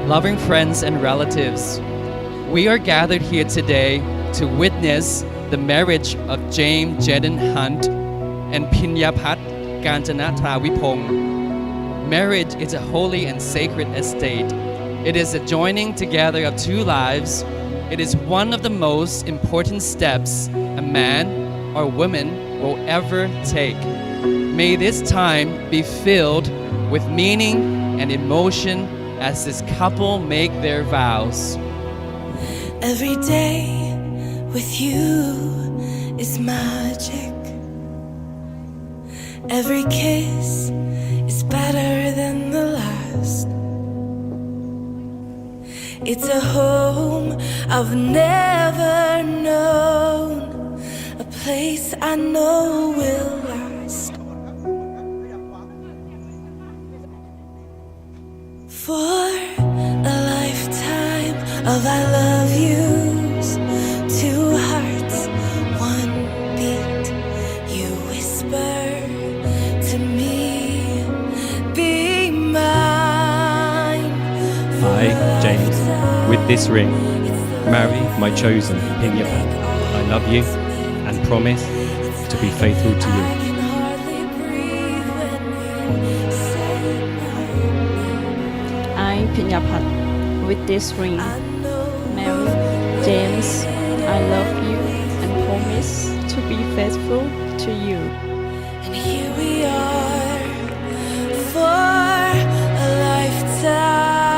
loving friends and relatives, we are gathered here today to witness the marriage of James Jaden Hunt and Pinyapat Kanchana Vipong. Marriage is a holy and sacred estate. It is a joining together of two lives. It is one of the most important steps a man or woman will ever take. May this time be filled with meaning and emotion as this couple make their vows. Every day with you is magic. Every kiss is better than the last. It's a home I've never known, a place I know will last. For a lifetime of I love yous, two hearts, one beat. You whisper to me, be mine. I, James, with this ring, marry my chosen Pinyapat. I love you and promise to be faithful to you. I, Pinyapat, with this ring, marry James. I love you and promise to be faithful to you. And here we are for a lifetime.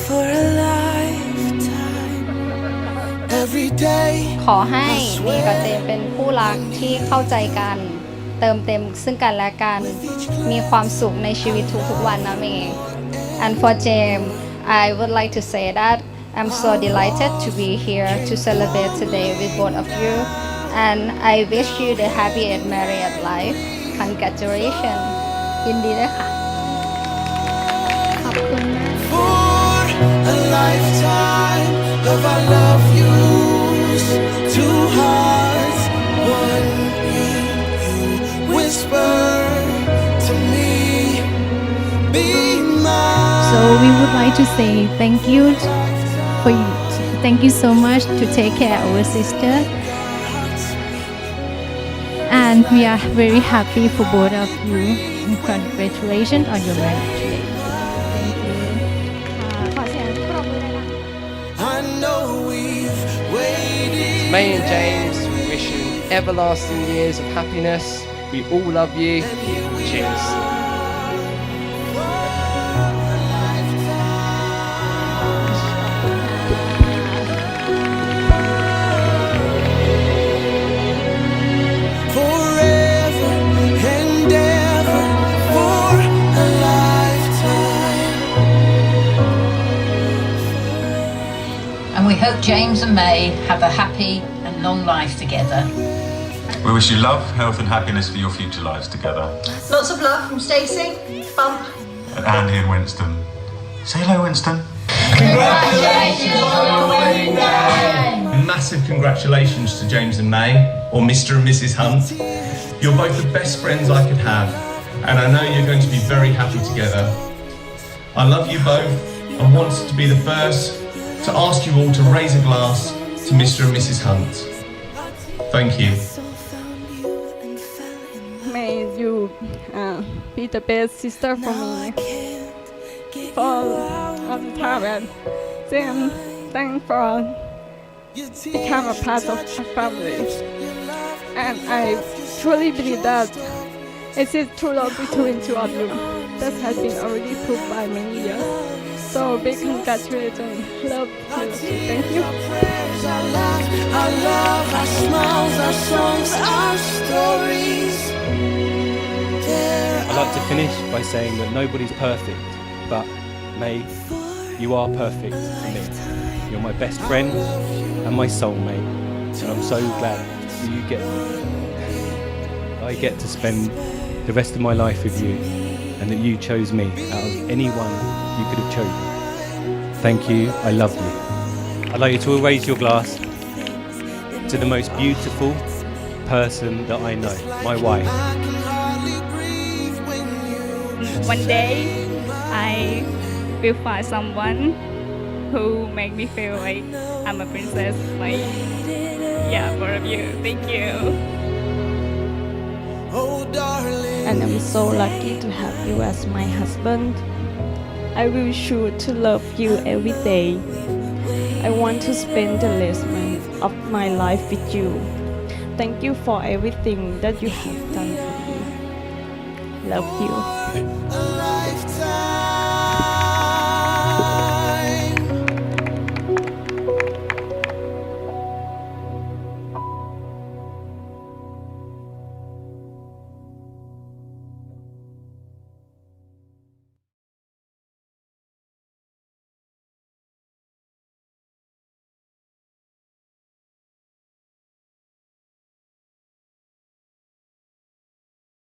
For a lifetime. Every day. ขอให้มีกับเจมเป็นคู่รักที่เข้าใจกัน เติมเต็มซึ่งกันและกัน มีความสุขในชีวิตทุกๆวันนะเมย์ And for James, I would like to say that I'm so delighted to be here to celebrate today with both of you, and I wish you the happy and married life. Congratulations ยินดีด้วยค่ะ ขอบคุณมาก For a lifetime of I love yous, two hearts, one beat. You whisper to me, be mine. So we would like to say thank you for you. Thank you so much to take care of our sister. And we are very happy for both of you. Congratulations on your marriage today. Thank you. ขอเสียงปรบมือเลยนะ I know we've waited. May and James, we wish you everlasting years of happiness. We all love you. Cheers. Forever and ever, for a lifetime. And we hope James and May have a happy and long life together. We wish you love, health and happiness for your future lives together. Lots of love from Stacey, Bump. And Andy and Winston. Say hello, Winston. Congratulations on your wedding day! Massive congratulations to James and May, or Mr. and Mrs. Hunt. You're both the best friends I could have, and I know you're going to be very happy together. I love you both and want to be the first to ask you all to raise a glass to Mr. and Mrs. Hunt. Thank you. May you be the best sister for me for all the time, and then thank for become a part of my family. And I truly believe that it is true love between two of you that has been already proved by many years. So big congratulations, love you. Thank you. Our love, our smiles, our songs, our stories. I'd like to finish by saying that nobody's perfect, but May, you are perfect to me. You're my best friend and my soulmate, and I'm so glad that I get to spend the rest of my life with you, and that you chose me out of anyone you could have chosen. Thank you, I love you. I'd like you to all raise your glass to the most beautiful, person that I know, my wife. One day, I will find someone who make me feel like I'm a princess. Like, yeah, for you. Thank you. And I'm so lucky to have you as my husband. I will sure to love you every day. I want to spend the rest of my life with you. Thank you for everything that you have done for me. Love you.